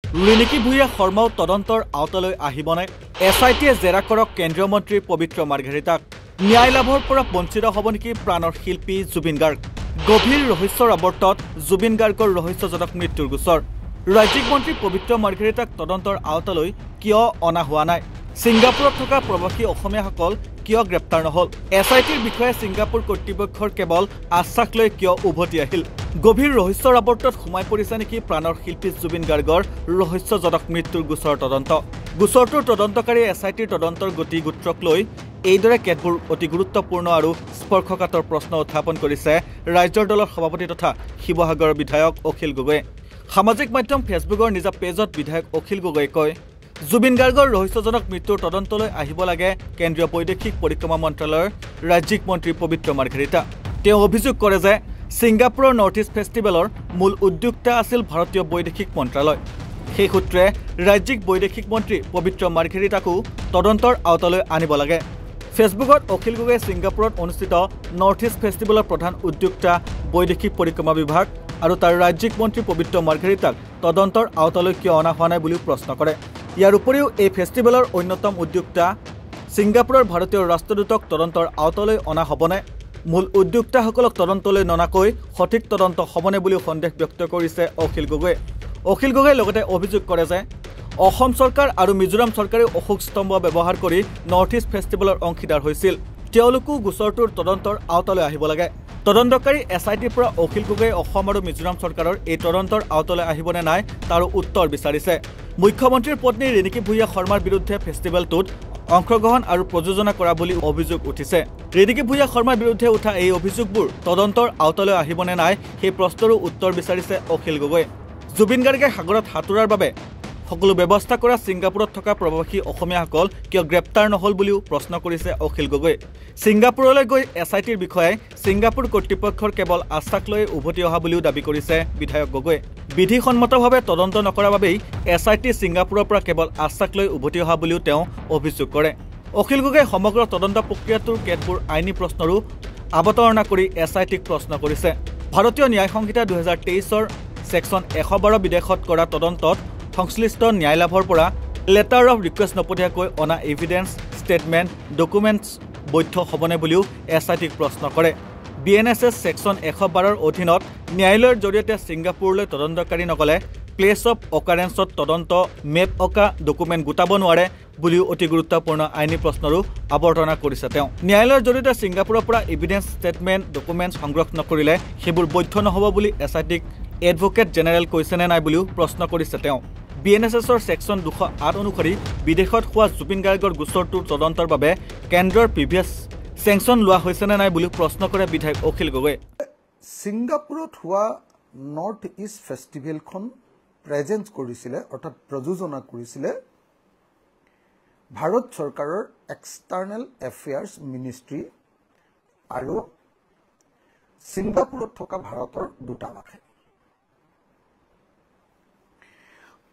ৰিণিকী ভূঞা শৰ্মাও তদন্তৰ আওতালৈ আহিবনে? SITয়ে জেৰা কৰক কেন্দ্ৰীয় মন্ত্ৰী পবিত্ৰ মাৰ্ঘেৰিটাক। ন্যায় লাভৰ পৰা বঞ্চিত হ'ব নেকি প্ৰাণৰ শিল্পী জুবিন গাৰ্গ? গভীৰ ৰহস্যৰ আৱৰ্তত জুবিন গাৰ্গৰ ৰহস্যজনক মৃত্যুৰ গোচৰ। ৰাজ্যিক মন্ত্ৰী পবিত্ৰ মাৰ্ঘেৰিটাক তদন্তৰ আওতালৈ কিয় অনা হোৱা নাই? ছিংগাপুৰত থকা প্ৰৱাসী অসমীয়াসকল কিয় গ্ৰেপ্তাৰ নহল? SITৰ বিষয়ে ছিংগাপুৰ কৰ্তৃপক্ষৰ কেৱল আশ্বাস লৈ কিয় উভতি আহিল? গভীৰ ৰহস্যৰ আৱৰ্তত সোমাই পৰিছে নেকি প্ৰাণৰ শিল্পী জুবিন গাৰ্গৰ ৰহস্যজনক মৃত্যুৰ গোচৰ তদন্ত? গোচৰটোৰ তদন্তকাৰী SITৰ তদন্তৰ গতি গোত্ৰক লৈ এইদৰে কেতবোৰ অতি গুৰুত্বপূৰ্ণ আৰু স্পৰ্শকাতৰ প্ৰশ্ন উত্থাপন কৰিছে ৰাজ্যৰ দলৰ সভাপতি তথা শিৱসাগৰৰ বিধায়ক অখিল গগৈয়ে। সামাজিক মাধ্যম ফেচবুকৰ নিজা পেজত বিধায়ক অখিল গগৈয়ে কয়, জুবিন গাৰ্গৰ ৰহস্যজনক মৃত্যুৰ তদন্তলৈ আহিব লাগে কেন্দ্ৰীয় বৈদেশিক পৰিক্ৰমা মন্ত্ৰালয়ৰ ৰাজ্যিক মন্ত্ৰী পবিত্ৰ মাৰ্ঘেৰিটা। তেওঁ অভিযোগ কৰে যে ছিংগাপুৰৰ নৰ্থ ইষ্ট ফেষ্টিভেলৰ মূল উদ্যোক্তা আছিল ভাৰতীয় বৈদেশিক মন্ত্ৰালয়। সেই সূত্ৰে ৰাজ্যিক বৈদেশিক মন্ত্ৰী পবিত্ৰ মাৰ্ঘেৰিটাকো তদন্তৰ আওতালৈ আনিব লাগে। ফেচবুকত অখিল গগৈয়ে ছিংগাপুৰত অনুষ্ঠিত নৰ্থ ইষ্ট ফেষ্টিভেলৰ প্ৰধান উদ্যোক্তা বৈদেশিক পৰিক্ৰমা বিভাগ আৰু তাৰ ৰাজ্যিক মন্ত্ৰী পবিত্ৰ মাৰ্ঘেৰিটাক তদন্তৰ আওতালৈ কিয় অনা হোৱা নাই বুলিও প্ৰশ্ন কৰে। ইয়াৰ উপৰিও এই ফেষ্টিভেলৰ অন্যতম উদ্যোক্তা ছিংগাপুৰৰ ভাৰতীয় ৰাষ্ট্ৰদূতক তদন্তৰ আওতালৈ অনা হ'বনে? মূল উদ্যোক্তাসকলক তদন্তলৈ ননাকৈ সঠিক তদন্ত হ'বনে বুলিও সন্দেহ ব্যক্ত কৰিছে অখিল গগৈয়ে। অখিল গগৈয়ে লগতে অভিযোগ কৰে যে অসম চৰকাৰ আৰু মিজোৰাম চৰকাৰে অশোক স্তম্ভ ব্যৱহাৰ কৰি নৰ্থ ইষ্ট ফেষ্টিভেলৰ অংশীদাৰ হৈছিল। তেওঁলোকো গোচৰটোৰ তদন্তৰ আওতালৈ আহিব লাগে। তদন্তকাৰী SITৰ পৰা অখিল গগৈয়ে অসম আৰু মিজোৰাম চৰকাৰৰ এই তদন্তৰ আওতালৈ আহিবনে নাই তাৰো উত্তৰ বিচাৰিছে। মুখ্যমন্ত্ৰীৰ পত্নী ৰিণিকী ভূঞা শৰ্মাৰ বিৰুদ্ধে ফেষ্টিভেলটোত অংশগ্ৰহণ আৰু প্ৰযোজনা কৰা বুলি অভিযোগ উঠিছে। ৰিণিকী ভূঞা শৰ্মাৰ বিৰুদ্ধে উঠা এই অভিযোগবোৰ তদন্তৰ আওতালৈ আহিবনে নাই সেই প্ৰশ্নৰো উত্তৰ বিচাৰিছে অখিল গগৈয়ে। জুবিন গাৰ্গে সাগৰত সাঁতোৰাৰ বাবে সকলো ব্যৱস্থা কৰা ছিংগাপুৰত থকা প্ৰৱাসী অসমীয়াসকল কিয় গ্ৰেপ্তাৰ নহল বুলিও প্ৰশ্ন কৰিছে অখিল গগৈয়ে। ছিংগাপুৰলৈ গৈ SITৰ বিষয়ে ছিংগাপুৰ কৰ্তৃপক্ষৰ কেৱল আশ্বাস লৈ উভতি অহা বুলিও দাবী কৰিছে বিধায়ক গগৈয়ে। বিধিসন্মতভাৱে তদন্ত নকৰাৰ বাবেই SIT ছিংগাপুৰৰ পৰা কেৱল আশ্বাস লৈ উভতি অহা বুলিও তেওঁ অভিযোগ কৰে। অখিল গগৈয়ে সমগ্ৰ তদন্ত প্ৰক্ৰিয়াটোৰ কেতবোৰ আইনী প্ৰশ্নৰো অৱতাৰণা কৰি SITক প্ৰশ্ন কৰিছে। ভাৰতীয় ন্যায় সংহিতা 2023ৰ ছেকশ্যন 112 বিদেশত কৰা তদন্তত সংশ্লিষ্ট ন্যায় লাভৰ পৰা লেটাৰ অফ ৰিকুৱেষ্ট নপঠিয়াকৈ অনা এভিডেন্স ষ্টেটমেণ্ট ডকুমেণ্টছ বৈধ হ'বনে বুলিও SITক প্ৰশ্ন কৰে। BNSS ছেকশ্যন 112ৰ অধীনত ন্যায়ালয়ৰ জৰিয়তে ছিংগাপুৰলৈ তদন্তকাৰী নগলে প্লেচ অফ অকাৰেন্সত তদন্ত মেপ অকা ডকুমেণ্ট গোটাব নোৱাৰে বুলিও অতি গুৰুত্বপূৰ্ণ আইনী প্ৰশ্নৰো অৱতাৰণা কৰিছে তেওঁ। ন্যায়ালয়ৰ জৰিয়তে ছিংগাপুৰৰ পৰা এভিডেন্স ষ্টেটমেণ্ট ডকুমেণ্টছ সংগ্ৰহ নকৰিলে সেইবোৰ বৈধ নহ'ব বুলি SITক এডভোকেট জেনেৰেল কৈছেনে নাই বুলিও প্ৰশ্ন কৰিছে তেওঁ। BNSSৰ ছেকশ্যন 208 অনুসৰি বিদেশত হোৱা জুবিন গাৰ্গৰ গোচৰটোৰ তদন্তৰ বাবে কেন্দ্ৰৰ প্ৰিভিয়াছ চেংচন লোৱা হৈছেনে নাই বুলিও প্ৰশ্ন কৰে বিধায়ক অখিল গগৈয়ে। ছিংগাপুৰত হোৱা নৰ্থ ইষ্ট ফেষ্টিভেলখন প্ৰেজেন্ট কৰিছিলে অৰ্থাৎ প্ৰযোজনা কৰিছিলে ভাৰত চৰকাৰৰ এক্সটাৰ্নেল এফেয়াৰ্ছ মিনিষ্ট্ৰী আৰু ছিংগাপুৰত থকা ভাৰতৰ দূতাবাসে।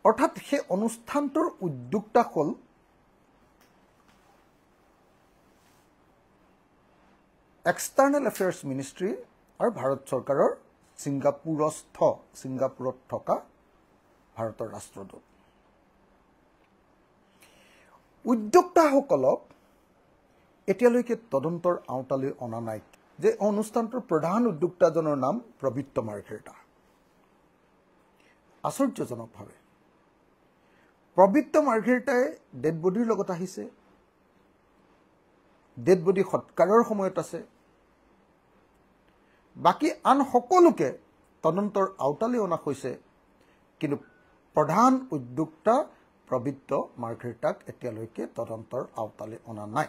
অৰ্থাৎ সেই অনুষ্ঠানটোৰ উদ্যোক্তা হ'ল এক্সটাৰ্নেল এফেয়াৰ্ছ মিনিষ্ট্ৰী আৰু ভাৰত চৰকাৰৰ ছিংগাপুৰত থকা ভাৰতৰ ৰাষ্ট্ৰদূত। উদ্যোক্তাসকলক এতিয়ালৈকে তদন্তৰ আওতালৈ অনা নাই যে অনুষ্ঠানটোৰ প্ৰধান উদ্যোক্তাজনৰ নাম পবিত্ৰ মাৰ্ঘেৰিটা। আশ্চৰ্যজনকভাৱে পবিত্ৰ মাৰ্ঘেৰিটাই ডেড বডিৰ লগত আহিছে, ডেড বডি সৎকাৰৰ সময়ত আছে। বাকী আন সকলোকে তদন্তৰ আওতালৈ অনা হৈছে, কিন্তু প্ৰধান উদ্যোক্তা পবিত্ৰ মাৰ্ঘেৰিটাক এতিয়ালৈকে তদন্তৰ আওতালৈ অনা নাই।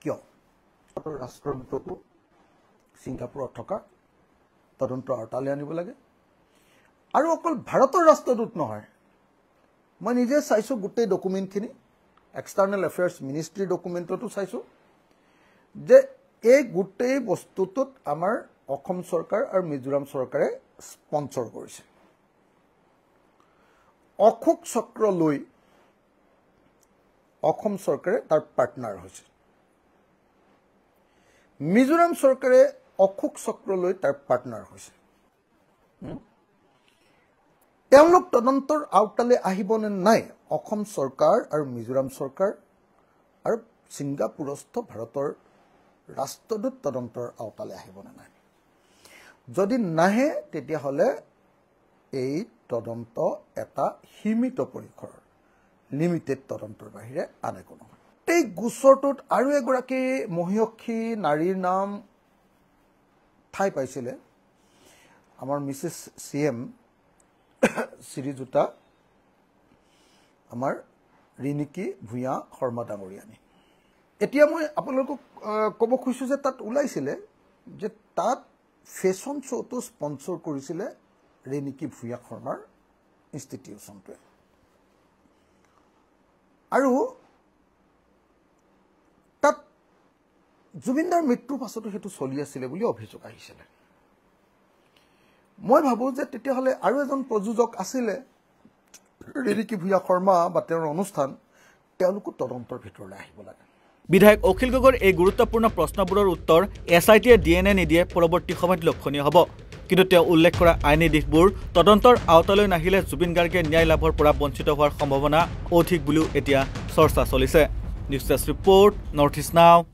কিয়? ৰাষ্ট্ৰদূতকো ছিংগাপুৰত থকা তদন্তৰ আওতালৈ আনিব লাগে। আৰু অকল ভাৰতৰ ৰাষ্ট্ৰদূত নহয়, মই নিজে চাইছোঁ গোটেই ডকুমেণ্টখিনি, এক্সটাৰ্নেল এফেয়াৰ্ছ মিনিষ্ট্ৰীৰ ডকুমেণ্টতো চাইছোঁ যে এই গোটেই বস্তুটোত আমাৰ অসম চৰকাৰ আৰু মিজোৰাম চৰকাৰে স্পন্সৰ কৰিছে। অশোক চক্ৰ লৈ অসম চৰকাৰে তাৰ পাৰ্টনাৰ হৈছে, মিজোৰাম চৰকাৰে অশোক চক্ৰ লৈ তাৰ পাৰ্টনাৰ হৈছে। তেওঁলোক তদন্তৰ আওতালে আহিবনে নাই অসম চৰকাৰ আৰু মিজোৰাম চৰকাৰ আৰু ছিংগাপুৰস্থ ভাৰতৰ ৰাষ্ট্ৰদূত তদন্তৰ আওতালে আহিবনে নাই যদি নাহে তেতিয়াহ'লে এই তদন্ত এটা সীমিত পৰিসৰৰ লিমিটেড তদন্তৰ বাহিৰে আন একো নহয় এই গোচৰটোত আৰু এগৰাকী মহিয়সী নাৰীৰ নাম ঠাই পাইছিলে আমাৰ মিছেছ CM শ্ৰীযুতা আমাৰ ৰিণিকী ভূঞা শৰ্মা ডাঙৰীয়ানী এতিয়া মই আপোনালোকক ক'ব খুজিছোঁ যে তাত ওলাইছিলে যে তাত ফেশ্বন শ্ব'টো স্পন্সৰ কৰিছিলে ৰিণিকী ভূঞা শৰ্মাৰ ইনষ্টিটিউশ্যনটোৱে আৰু তাত জুবিনদাৰ মৃত্যুৰ পাছতো সেইটো চলি আছিলে বুলি অভিযোগ আহিছিলে মই ভাবোঁ যে তেতিয়াহ'লে আৰু এজন প্ৰযোজক আছিলে ৰিণিকী ভূঞা শৰ্মা বা তেওঁৰ অনুষ্ঠান তেওঁলোকো তদন্তৰ ভিতৰলৈ আহিব লাগে বিধায়ক অখিল গগৈৰ এই গুৰুত্বপূৰ্ণ প্ৰশ্নবোৰৰ উত্তৰ SITয়ে দিয়ে নে নিদিয়ে পৰৱৰ্তী সময়ত লক্ষণীয় হ'ব কিন্তু তেওঁ উল্লেখ কৰা আইনী দিশবোৰ তদন্তৰ আওতালৈ নাহিলে জুবিন গাৰ্গে ন্যায় লাভৰ পৰা বঞ্চিত হোৱাৰ সম্ভাৱনা অধিক বুলিও এতিয়া চৰ্চা চলিছে news desk report north east নাও